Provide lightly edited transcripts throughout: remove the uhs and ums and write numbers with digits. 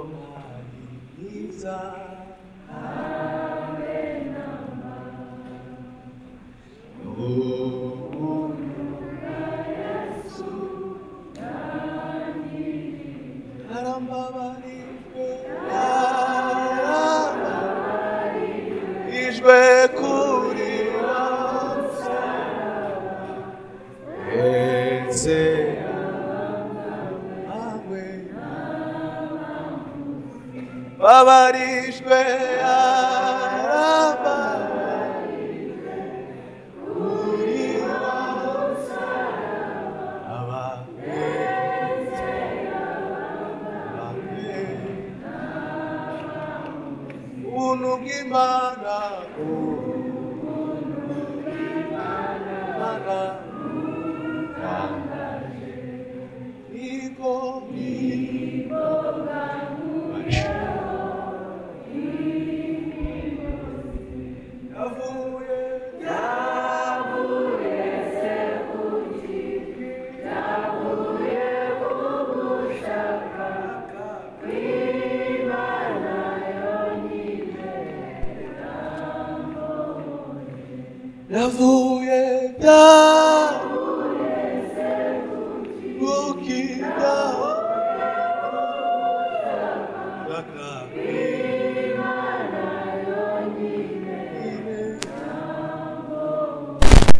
sukonaniza ijwe kuri eze awe babarijwe ababarijwe kuri ubuntu bw'Imana yavuye ukida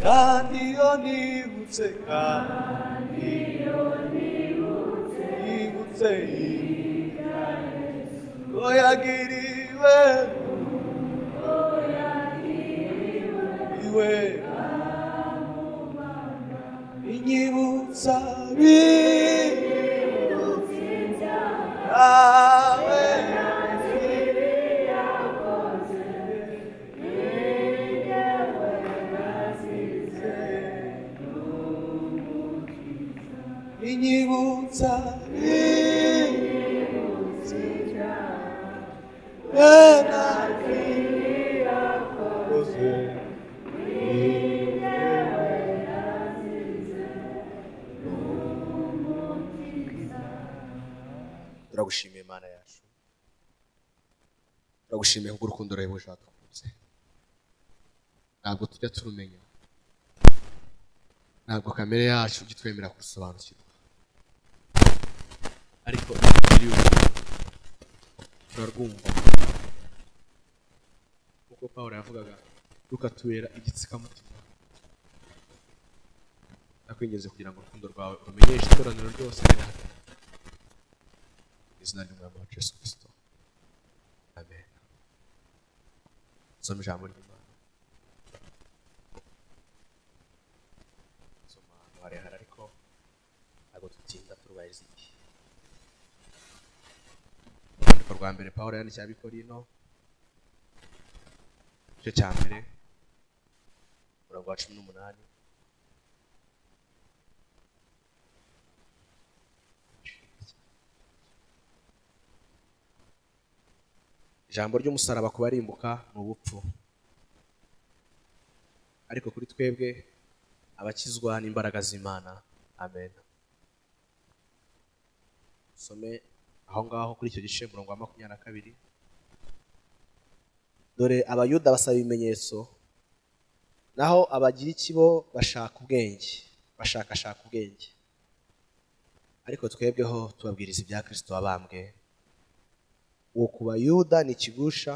kandi iyo nibutse ko yagiriwe iwe inyibutsa awe inyibutsa turagushimiye Imana yacu, turagushimiye kubw'urukundo ruhebuje wadukunze. Ntabwo tujya turumenya, ntabwo kamere yacu ijya itwemera kurusobanukirwa, ariko turarwumva kuko Pawulo yavugaga rukatubera igitsikamutima. Ndakwinginze kugira ngo urukundo rwawe rumenyeshe iteraniro ryose rihari, izina ry'umwami wacu Yesu Kristo, amen. Soma ijambo ry'Imana. Soma ahantu harehare ariko ntabwo dutinda turubahiriza igihe. Urwandiko rwa mbere Pawulo yandikiye Abikorino, igice cya mbere umurongo wa 18. Ijambo ry'umusaraba ku barimbuka ni ubupfu, ariko kuri twebwe abakizwa n'imbaraga z'Imana, amen. Some aho ngaho kuri icyo gice umurongo wa 22. Dore abayuda basaba ibimenyetso, naho abagiriki bo bashaka ubwenge, bashakashaka ubwenge, ariko twebweho tubabwiriza ibya Kristo wabambwe. Uwo ku bayuda ni ikigusha,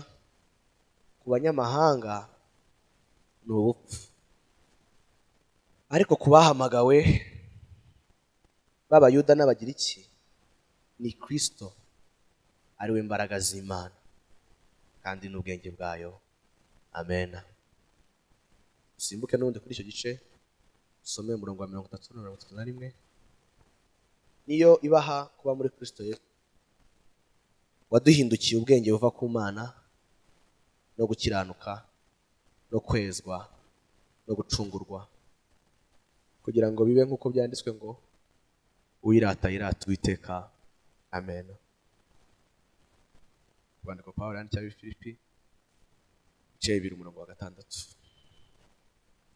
ku banyamahanga ni ubupfu, ariko ku bahamagawe b'abayuda n'abagiriki ni Kristo ari we mbaraga z'Imana kandi n'ubwenge bwayo, amen. Usimbuke n'ubundi kuri icyo gice usome umurongo wa 30 na 31. Niyo ibaha kuba muri Kristo Yesu, waduhindukiye ubwenge buva ku Mana no gukiranuka no kwezwa no gucungurwa, kugira ngo bibe nk'uko byanditswe ngo uwirata yirata Uwiteka, amen. Urwandiko Pawulo yandikiye Abafilipi, igice 2 umurongo wa 6.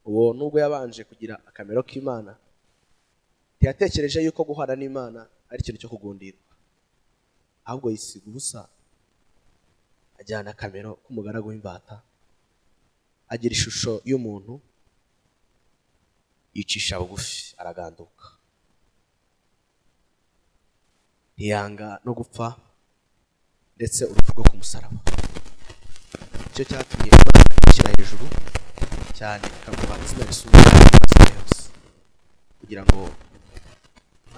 Uwo nubwo yabanje kugira akamero k'Imana, ntiyatekereje yuko guhana n'Imana ari ikintu cyo kugundirwa, ahubwo yisiga ubusa, ajyana akamero k'umugaragu w'imbata, agira ishusho y'umuntu, yicisha bugufi araganduka, ntiyanga no gupfa ndetse urupfu rwo ku musaraba. Icyo cyatumye Imana ishyira hejuru cyane ikamuha izina risumba amazina yose, kugira ngo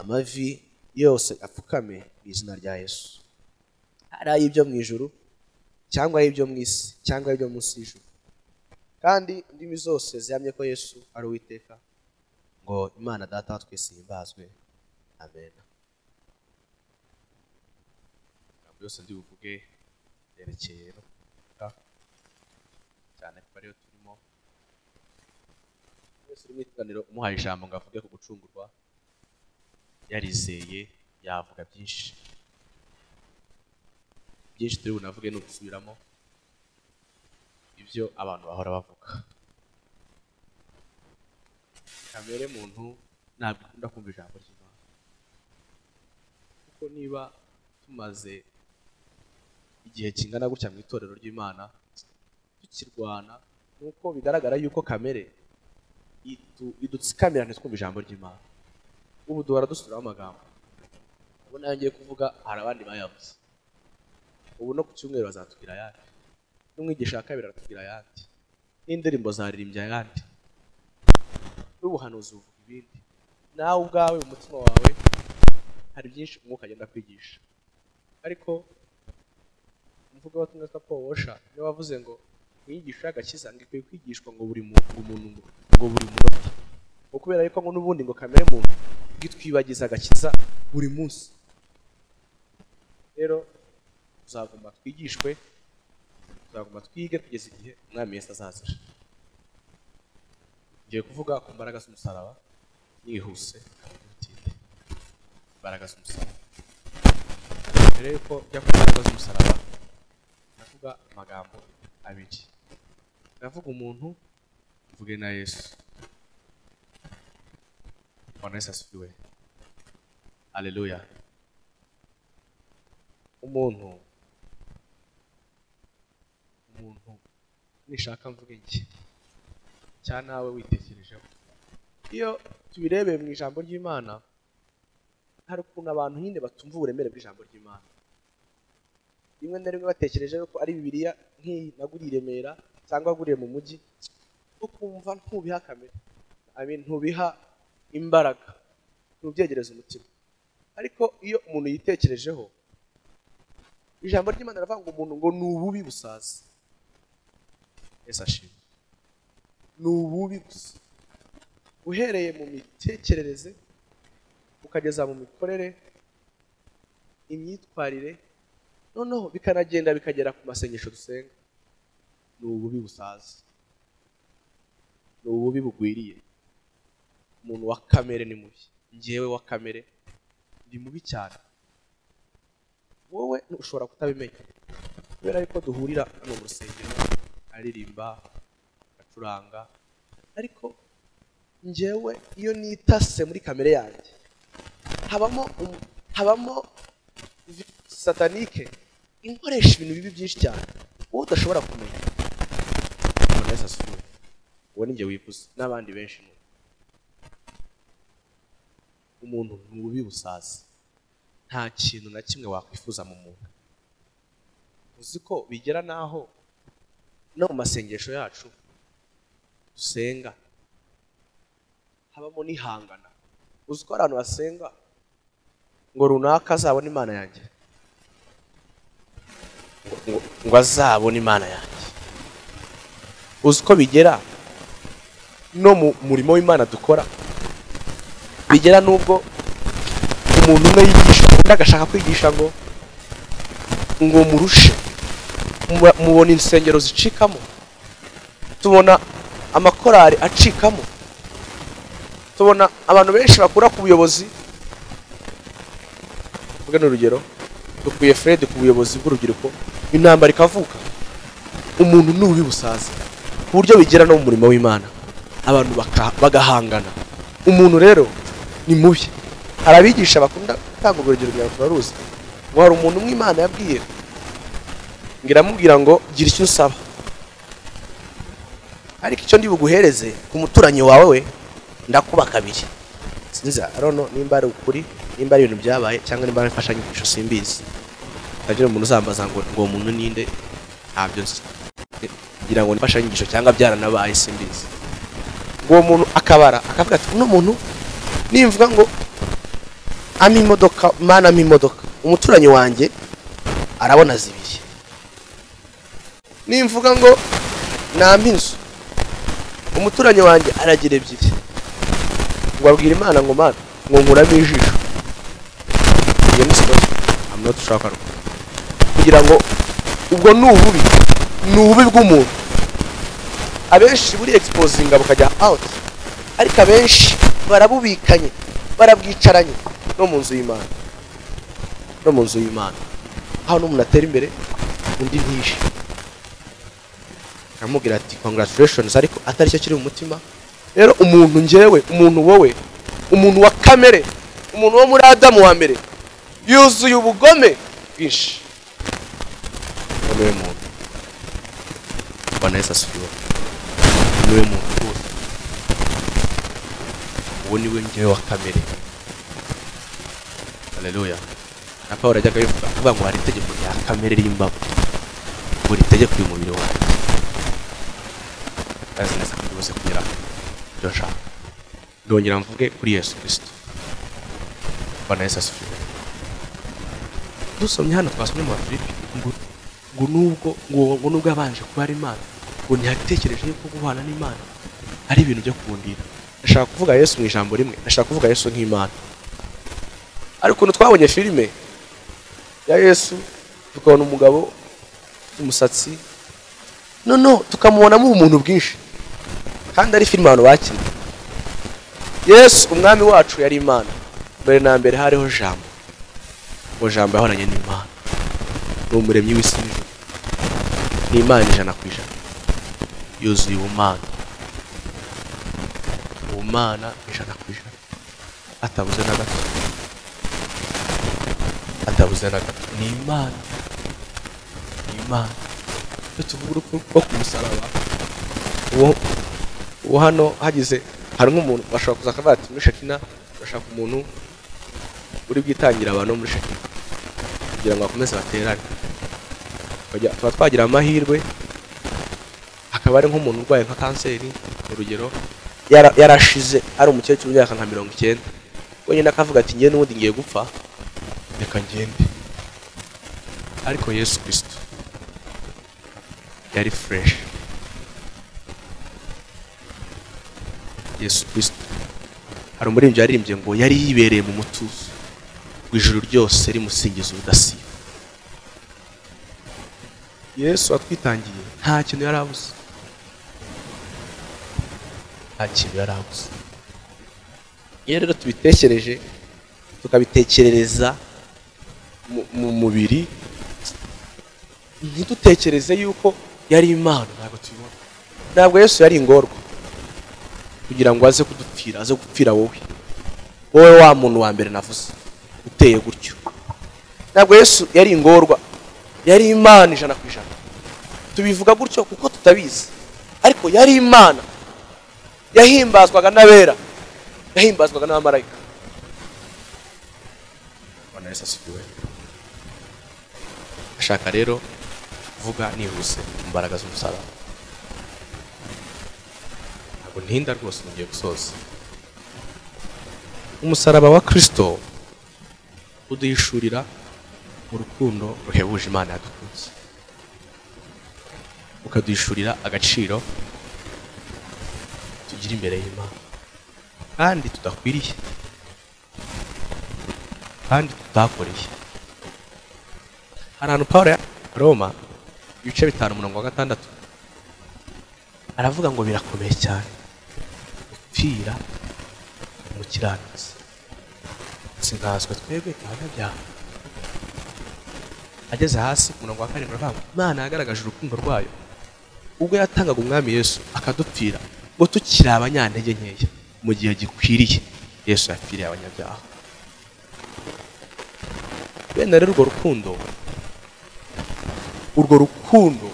amavi yose apfukame mu izina rya Yesu, ari ay'ibyo mu ijuru cyangwa ay'ibyo mu isi cyangwa ay'ibyo munsi y'ijuru, kandi indimi zose zihamye ko Yesu ari Uwiteka, ngo Imana Data wa twese himbazwe. Amen. Byose ndi buvuge yerekeye no cyane ko ariyo turimo. Yesu uri mu iteraniro umuhaye ijambo ngo avuge ku gucungurwa, yarizeye yavuga byinshi turi bunavuge no gusubiramo ibyo abantu bahora bavuga. Kamere muntu ntabwo ikunda kumva ijambo ry'Imana, kuko niba tumaze igihe kingana gutya mu itorero ry'Imana tukirwana, nuko bigaragara yuko kamere idutsikamira ntitwumve ijambo ry'Imana. Ubu duhora dusubiraho amagambo, ubu nayo ngiye kuvuga hari abandi bayavuze, ubu no ku cyumweru bazatubwira ayandi, n'umwigisha wa kabiri aratubwira ayandi, n'indirimbo zaririmbye ayandi, n'ubuhanuzi buvuga ibindi. Nawe ubwawe mu mutima wawe hari byinshi umwuka agenda kwigisha, ariko umuvuga watumwe witwa Paul Washer niwe wavuze ngo inyigisho y'agakiza ngo ikwiye kwigishwa ngo buri muntu ngo buri munota, ngo kubera yuko ngo n'ubundi ngo kamere muntu gitwibagiza agakiza buri munsi. Rero tuzagomba twigishwe, tuzagomba twige kugeza igihe Umwami Yesu azazira. Ngiye kuvuga ku mbaraga z'umusaraba nihuse, imbaraga z'umusaraba. Mbere yuko njya ku mbaraga z'umusaraba ndavuga amagambo abiri, ndavuga umuntu, mvuge na Yesu. Bwana Yesu asifiwe. Haleluya. Umuntu nishaka mvuge iki cya nawe witekerejeho. Iyo tubirebeye mu ijambo ry'Imana, hari ukuntu abantu nyine batumva uburemere bw'ijambo ry'Imana. Rimwe na rimwe batekereje ko ari Bibiliya nk'iyi naguriye i Remera cyangwa aguriye mu mujyi, ukumva ntubiha kamere, ntubiha imbaraga, ntubyegereza umutima. Ariko iyo umuntu yitekerejeho, ijambo ry'Imana riravuga ngo umuntu ngo ni ububi busaza. Yesu ashimwe. Ni ububi gusa, uhereye mu mitekerereze ukageza mu mikorere, imyitwarire, noneho bikanagenda bikagera ku masengesho dusenga. Ni ububi busaza, ni ububi bugwiriye. Umuntu wa kamere ni mubi, njyewe wa kamere ndi mubi cyane. Wowe ushobora kutabimenya kubera yuko duhurira hano mu rusengero, aririmba, acuranga, ariko njyewe iyo nitase muri kamere yanjye habamo satanike inkoresha ibintu bibi byinshi cyane wowe udashobora kumenya. Bwana Yesu asifiwe. Uwo ni njye wifuza n'abandi benshi. Umuntu ni ububi busaza, nta kintu na kimwe wakwifuza mu muntu. Uzi ko bigera naho no mu masengesho yacu dusenga habamo n'ihangana. Uzi ko abantu basenga ngo runaka azabona Imana yanjye, ngo azabona Imana yanjye. Uzi ko bigera no mu murimo w'Imana dukora, bigera nubwo umuntu umwe yigisha undi agashaka kwigisha ngo murushe. Mubona insengero zicikamo, tubona amakorari acikamo, tubona abantu benshi bakura ku buyobozi. Vuga n'urugero, dukuye Fred ku buyobozi bw'urubyiruko, intambara ikavuka. Umuntu ni ububi busaza ku buryo bigera no mu murimo w'Imana abantu bagahangana. Umuntu rero ni mubi. Hari abigisha bakunda gutanga urugero rwa Ruzi, wari umuntu umw'Imana yabwiye ngiramubwira ngo gira icyo usaba, ariko icyo ndi buguhereze ku muturanyi wawe we ndakuba kabiri. Sinzi arono nimba ari ukuri, nimba ari ibintu byabaye cyangwa nimba ari imfashanyigisho simbizi. Kagira umuntu uzambaza ngo umuntu ninde, ntabyo nzi, ngira ngo imfashanyigisho cyangwa byaranabaye simbizi. Ngo umuntu akabara akavuga ati uno muntu nimvuga ngo ama imodoka, mana ama imodoka, umuturanyi wanjye arabona zibiri. Nimvuga ngo nampa inzu, umuturanyi wanjye aragira ebyiri. Ngo abwira Imana ngo Mana ngo nkuramo ijisho. Iyo ni sikoze amno dushaka kugira ngo ubwo nububi bw'umuntu. Abenshi buri exposinga bakajya out, ariko abenshi barabubikanye, barabwicaranye no mu nzu y'Imana, no mu nzu y'Imana. Aho n'umuntu atera imbere undi ntishe, aramubwira ati congratulations, ariko atari cyo kiri mu mutima. Rero umuntu njyewe, umuntu wowe, umuntu wa kamere, umuntu wo muri Adamu wa mbere yuzuye ubugome bwinshi. Niwe muntu Bwana Yesu asifiwe. Niwe muntu wose, uwo niwe njyewe wa kamere. Haleluya. Na Paulo ajyaga avuga ngo hari itegeko rya kamere ry'imbavu, buri tegeko y'umubiri wawe. Kazi neza kubuze kugira Joshua. Ndongera mvuge kuri Yesu Kristo. Bwana Yesu asifiwe. Dusomye hano twasomye mu Filipi ngo nubwo abanje kuba ari Imana, ngo ntiyatekereje yuko guhana n'Imana ari ibintu byo kundira. Ndashaka kuvuga Yesu mu ijambo rimwe, ndashaka kuvuga Yesu nk'Imana. Ariko twabonye filime ya Yesu tukabona umugabo umusatsi, no tukamubonamo umuntu bwinshi, kandi ari filime abantu bakina. Yesu umwami wacu yari Imana, mbere na mbere hariho Jambo, ngo Jambo yahoranye n'Imana, ni umuremyi w'isi n'ijuru, ni Imana 100%, yuzuye ubumana 100%, atabuze na gato, ni Imana, tuvuga urupfu rwo ku musaraba. Uwo hano hagize hari nk'umuntu bashobora kuza akavuga ati muri Shekina bashaka umuntu uri bwitangira abantu muri Shekina kugira ngo bakomeze baterane. Tuba twagira amahirwe hakaba ari nk'umuntu urwaye nka kanseri urugero, yarashize ari umukecuru w'imyaka nka 90, wenyine akavuga ati ngiye n'ubundi ngiye gupfa, reka ngende. Ariko Yesu Kristo yari fresh. Yesu Kristo hari umuririmbyi yaririmbye ngo yari yibereye mu mutuzo w'ijuru ryose rimusingiza ubudasiba. Yesu atwitangiye nta kintu yarabuze, iyo rero tubitekereje tukabitekerereza mu mubiri, ntidutekereze yuko yari Imana. Ntabwo tubibona. Ntabwo Yesu yari ingorwa kugira ngo aze kudupfira, aze gupfira wowe wa muntu wa mbere navuze uteye gutyo. Ntabwo Yesu yari ingorwa, yari Imana 100%. Tubivuga gutyo kuko tutabizi, ariko yari Imana. Yahimbazwaga n'abera, yahimbazwaga n'abamarayika. Bwana Yesu asifiwe. Ashaka rero vuga nihuse imbaraga z'umusaraba. Ntabwo ntinda rwose mugiye gusoza. Umusaraba wa Kristo uduhishurira urukundo ruhebuje Imana yadukunze, ukaduhishurira agaciro tugira imbere y'Imana kandi tudakwiriye, kandi tutakoreye. Hari ahantu Paulo ya Roma ibice 5:6 aravuga ngo birakomeye cyane gupfira umukiranutsi, sinkazwe twebwe abanyabyaha. Ageze hasi ku 7 aravuga Imana yagaragaje urukundo rwayo ubwo yatangaga umwami Yesu akadupfira ngo tukiri abanyantege nkeya. Mu gihe gikwiriye Yesu yapfiriye abanyabyaha. bene rero urwo rukundo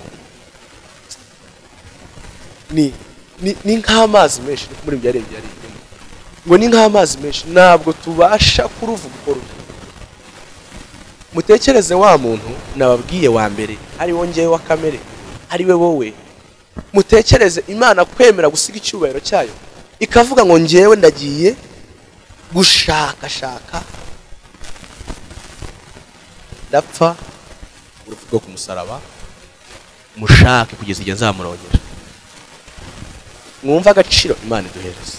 ni nk'amazi menshi niko muri byari ngo ni nk'amazi menshi ntabwo tubasha kuruvuga uko ruri. Mutekereze wa muntu nababwiye wa mbere ari wongewe wa kamere ari we wowe. Mutekereze Imana kwemera gusiga icyubahiro cyayo ikavuga ngo ngewe ndagiye gushaka ndapfa urupfu rwo ku musaraba mushake kugeza igihe nzamurongera. Mwumva agaciro Imana iduhereza,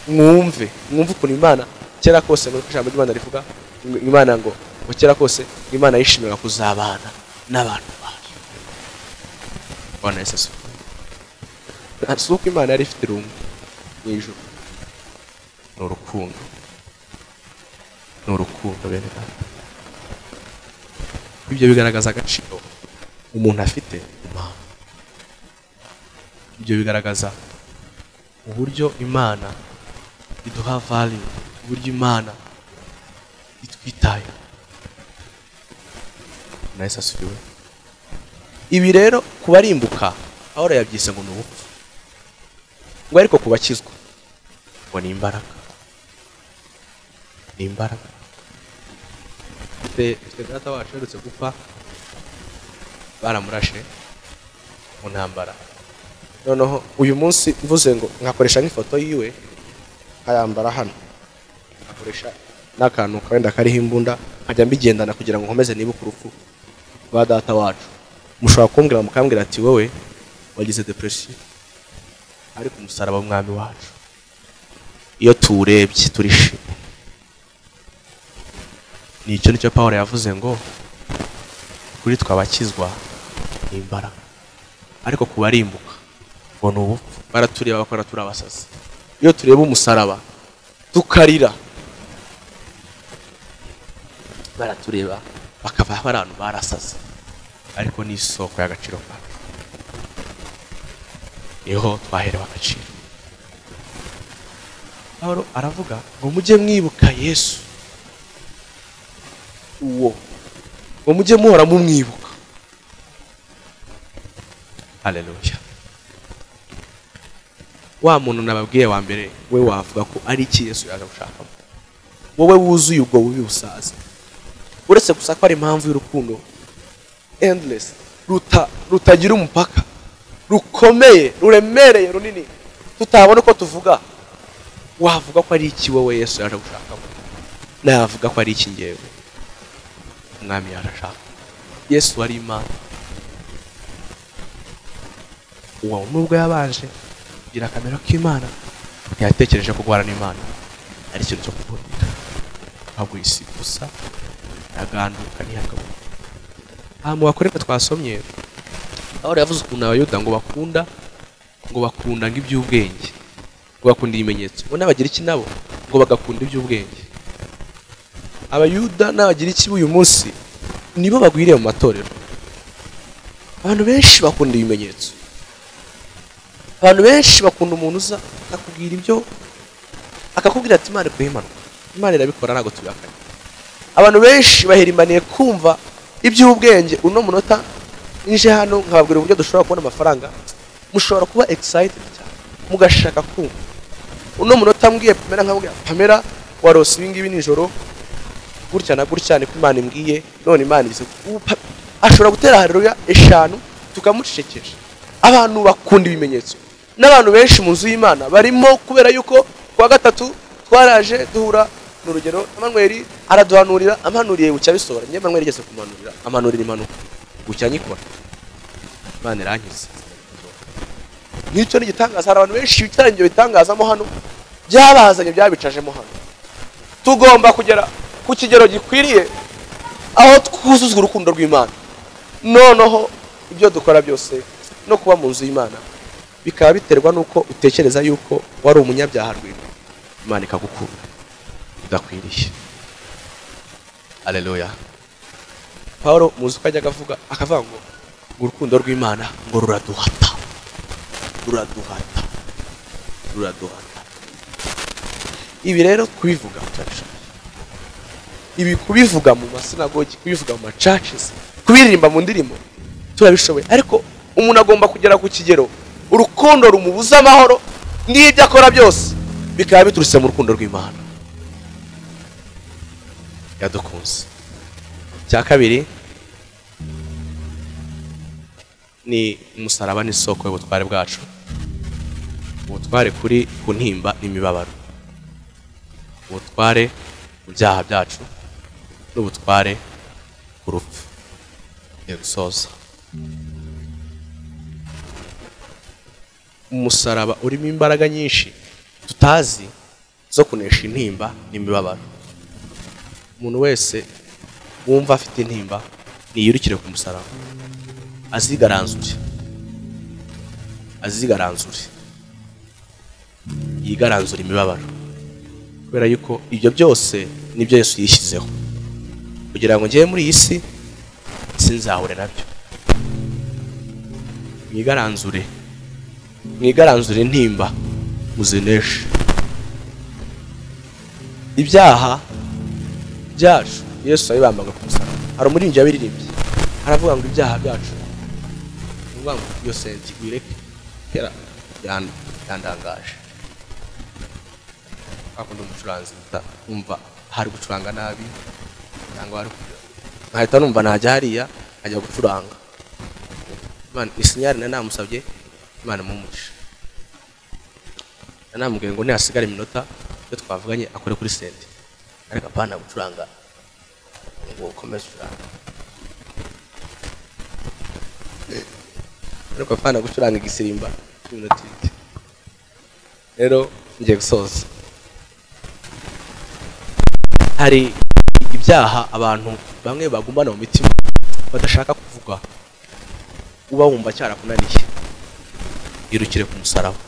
mwumve ukuntu Imana kera kose muri ijambo ry'Imana rivuga Imana ngo kera kose Imana yishimira kuzabana n'abantu bayo. Bwana Yesu asuka Imana yari ifite irungu mu ijuru. Ni urukundo bene data. Ibyo bigaragaza agaciro umuntu afite Imana. Ibyo bigaragaza uburyo Imana iduha value, uburyo Imana itwitaye. Na Yesu asifiwe. Ibi rero kubarimbuka ahora yabyise ngo n'ubupfu, ngo ariko kubakizwa ngo ni imbaraga. Mfite data wacu yarutse gupfa, baramurashe mu ntambara. Noneho uyu munsi mvuze ngo nkakoresha nk'ifoto yiwe nkayambara hano, nkakoresha n'akantu kawenda kariho imbunda nkajya mbigendana kugira ngo nkomeze nibuke urupfu rwa data wacu. Mushobora kumbwira mukambwira ati wowe wagize depression, ariko umusaraba w'umwami wacu iyo tuwurebye turishimye. Nicyo Pawulo yavuze ngo kuri twabakizwa ni imbaraga, ariko kubarimbuka ngo ni ubupfu. Baratureba bakora turabasazi. Iyo tureba umusaraba tukarira, baratureba bakava abantu barasaze, ariko ni isoko y'agaciro kacu. Niho twaherewe agaciro. Pawulo aravuga ngo mujye mwibuka Yesu uwo, ngo mujye muhora mumwibuka. Haleluya. Wa muntu nababwiye wa mbere we wavuga ko ari iki Yesu yaje gushakamo, wowe wuzuye ubwo bubi busaza, uretse gusa ko ari impamvu y'urukundo endless, rutagira umupaka, rukomeye, ruremereye, runini tutabona uko tuvuga. Wavuga ko ari iki wowe Yesu yaje gushakamo? Navuga ko ari iki ngewe umwami yarashaka. Yesu ari Imana. Uwo nubwo yabanje kugira akamero k'Imana, ntiyatekereje ko guhana n'Imana ari ikintu cyo kuburira, ahubwo isi gusa yaganduka ntiyagabo. Mu bakoreka twasomye aho yavuze ukuntu Abayuda ngo bakunda iby'ubwenge, ngo bakunda ibimenyetso, ngo n'abagira iki nabo ngo bagakunda iby'ubwenge. Abayuda n'abagira iki uyu munsi nibo bagwiriye mu matorero. Abantu benshi bakunda ibimenyetso, abantu benshi bakunda umuntu uza akakubwira ibyo, akakubwira ati Imana ikuye impanuka. Imana irabikora ntabwo tubihakanye. Abantu benshi bahirimaniye kumva iby'ubwenge. Uno munota nje hano nkababwira uburyo dushobora kubona amafaranga, mushobora kuba excited cyane mugashaka kumva. Uno munota mbwiye Pamela warose ibingibi nijoro gutya na gutya ni ko Imana imbwiye, none Imana ize ashobora gutera haleluya 5 tukamucecekesha. Abantu bakunda ibimenyetso, n'abantu benshi mu nzu y'Imana barimo, kubera yuko kwa gatatu twaraje duhura n'urugero Emmanuel araduhanurira, ampanuriye bucya bisohora. Nge Emmanuel yigeze kumanurira, amanurira impanuka bucya nyikora, Imana irankiza. Nicyo ni gitangaza. Hari abantu benshi bitarangije bitangazamo hano, byabazanye byabicajemo hano. Tugomba kugera ku kigero gikwiriye aho twuzuzwa urukundo rw'Imana, noneho ibyo dukora byose no kuba mu nzu y'Imana bikaba biterwa nuko utekereza yuko wari umunyabyaha rw'Imana, Imana ikagukunda udakwiriye. Haleluya. Pawulo muzi ko ajyaga akavuga ngo urukundo rw'Imana ngo ruraduhata. Ibi rero kubivuga ibi kubivuga mu masinagogi, kubivuga mu churches, kubiririmba mu ndirimbo turabishoboye, ariko umuntu agomba kugera ku kigero urukundo rumubuza amahoro n'ibyo akora byose bikaba biturutse mu rukundo rw'Imana yadukunze. Cya kabiri ni umusaraba n'isoko y'ubutware bwacu, ubutware kuri ku ntimba n'imibabaro, ubutware ku byaha byacu n'ubutware ku rupfu. Gusoza, umusaraba urimo imbaraga nyinshi tutazi zo kunesha intimba n'imibabaro. Umuntu wese wumva afite intimba niyirukire ku musaraba, azigaranzure yigaranzure imibabaro, kubera yuko ibyo byose nibyo Yesu yishyizeho kugira ngo ngiye muri iyi si sinzahure nabyo. Mwigaranzure intimba muzineshe. Ibyaha byacu Yesu yabibambaga ku musaraba. Hari umuririmbyi yabiririmbye aravuga ngo ibyaha byacu, uvuga ngo iyo senti wireke kera yandangaje. Akunda umucuranzi umva hari gucuranga nabi cyangwa hari nkahita numva najya hariya ajya gucuranga. Imana isinyari namusabye Imana mumugisha, namubwiye ngo ntihasigare iminota yo twavuganye akore kuri senti, ariko apana gucuranga ngo ukomeze ucuranga, ariko apana gucuranga igisirimba iminota ibiri. Rero ngiye gusoza, hari ibyaha abantu bamwe bagumbana mu mitima badashaka kuvuga, uba wumva cyarakunaniye, irukire ku musaraba.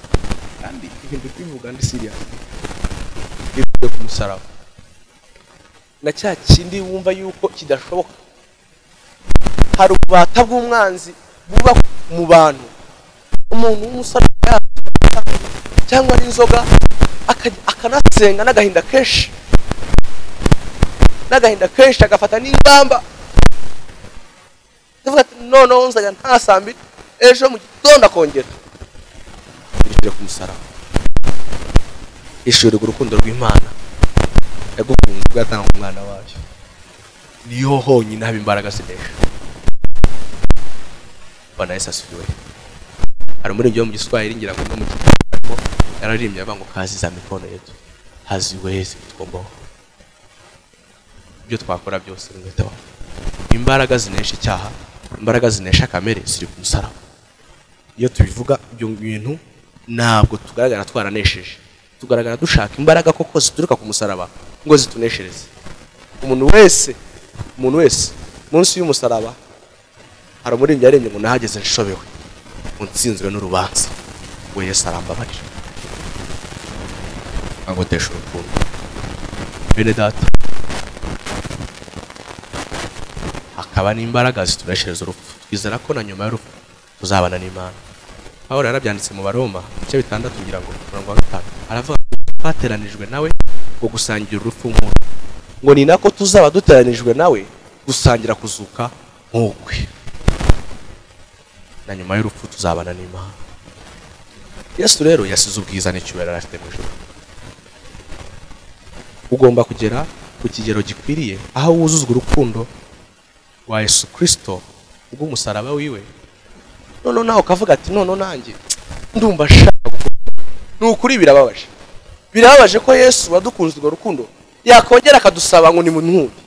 Kandi ibintu bivuga ndi serious, irukire ku musaraba. Na cya kindi wumva yuko kidashoboka, hari ububata bw'umwanzi buba mu bantu, umuntu w'umusore cyangwa n'inzoga akanasenga n'agahinda kenshi agafata n'ingamba tuvuga ati noneho nzajya ntasambira ejo mu gitondo akongera. Irukire ku musaraba, ishurirwa urukundo rw'Imana yagukunze ugatanga umwana wayo, niyo honyine haba imbaraga zinesha. Bwana Yesu asifiwe. Hari umuririmbyi wo mu Giswahili ngira ngo no mu Kinyarwanda yararimbye avuga ngo kazi za mikono yetu haziwezi kutukomboa. Ibyo twakora byose ngwitaho, imbaraga zinesha icyaha, imbaraga zinesha kamere ziri ku musaraba. Iyo tubivuga ibyo bintu ntabwo tugaragara twaranesheje, tugaragara dushaka imbaraga koko zituruka ku musaraba ngo zituneshereze. Umuntu wese munsi y'umusaraba hari umuririmbyi yarembye ngo nahageze nshobewe, unsinzwe n'urubanza, we Yesu arambabarira angotesha urukundo. Bene data, hakaba n'imbaraga zituneshereza urupfu. Twizera ko na nyuma y'urupfu tuzabana n'Imana. Pawulo yarabyanditse mu Baroma ibice 6 ngira ngo 5 aravuga twateranijwe nawe ngo gusangira urupfu nk'urwo, ngo ni nako tuzaba duteranijwe nawe gusangira kuzuka nk'ukwe, na nyuma y'urupfu tuzabana n'Imana. Yesu rero yasize ubwiza n'icyubahiro afite mu ijuru. Ugomba kugera ku kigero gikwiriye aho wuzuzwa urukundo wa Yesu Kristo ubw'umusaraba wiwe. None naho ukavuga ati none nanjye ndumva shaka gukora. N'ukuri birababaje ko Yesu wadukunze urwo rukundo yakongera akadusaba ngo ni mu ntumbi.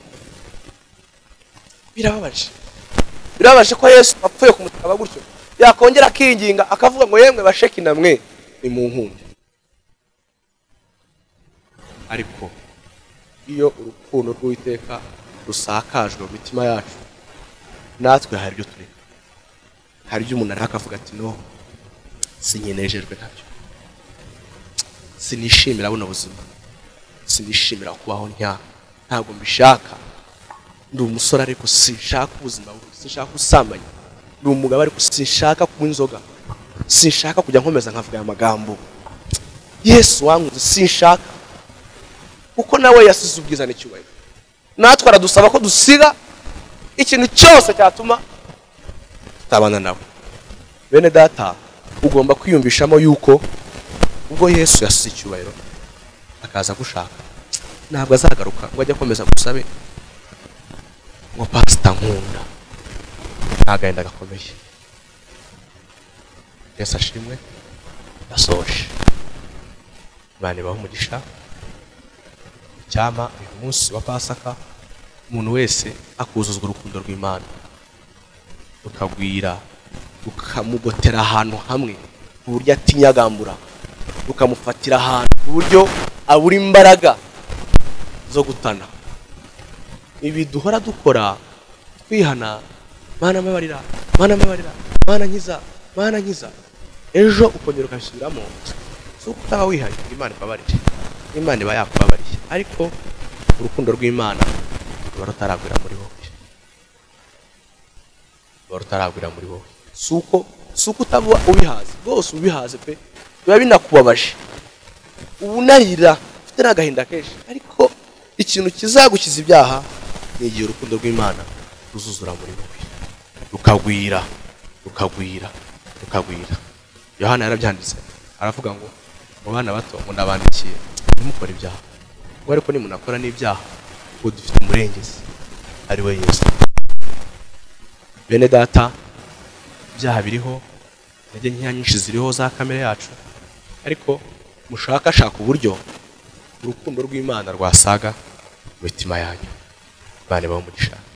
Birababaje ko Yesu apfuye ku musaraba gutyo yakongera akinginga akavuga ngo yemwe basheki namwe ni mu nkumbi. Ariko iyo urukundo rw'Uwiteka rusakajwe mu mitima yacu, natwe hari ibyo tureka, hari ibyo umuntu arakavuga ati no sinyenejejwe nabyo, sinishimira buno buzima, sinishimira kubaho ntabwo mbishaka. Ndi umusore ariko sinshaka ubuzima bubi, sinshaka usambanya. Ndi umugabo ariko sinshaka kunywa inzoga, sinshaka kujya nkomeza nkavuga amagambo. Yesu wanguze sinshaka, kuko nawe yasize ubwiza n'icyubahiro. natwe aradusaba ko dusiga ikintu cyose cyatuma tutabana nawe. Bene data, ugomba kwiyumvishamo yuko ubwo Yesu yasize icyubahiro akaza gushaka, ntabwo azagaruka ngo ajye akomeza gusabe ngo pastor nkunda. Ntagahinda gakomeye. Yesu ashimwe. Yasoje. Imana ibahe umugisha. Icyama uyu munsi wa Pasaka umuntu wese akuzuzwa urukundo rw'Imana, rukagwira, rukamugotera ahantu hamwe ku buryo atinyagambura, rukamufatira ahantu ku buryo abura imbaraga zo gutana. Ibi duhora dukora twihana, Mana mbabarira, Mana mbabarira, Mana nkiza, Mana nkiza, ejo ukongera ukabisubiramo, so utaba wihaye Imana ibabarire. Imana iba yakubabariye, ariko urukundo rw'Imana ruba rutaragwira muri wowe. Ruba rutaragwira muri wowe. Suko utaba ubihaze, rwose ubihaze pe, biba binakubabaje, ubunarira ufite n'agahinda kenshi, ariko ikintu kizagukiza ibyaha ni igihe urukundo rw'Imana ruzuzura muri wowe, rukagwira, rukagwira, rukagwira. Yohana yarabyanditse aravuga ngo mu bana bato ngo ndabandikiye ntimukore ibyaha, ngo ariko nimunakora n'ibyaha ngo dufite umurengezi ari we Yesu. Bene data, ibyaha biriho, intege nkeya nyinshi ziriho za kamere yacu, ariko mushakashaka uburyo urukundo rw'Imana rwasaga mu mitima yanyu. Imana ibahe umugisha.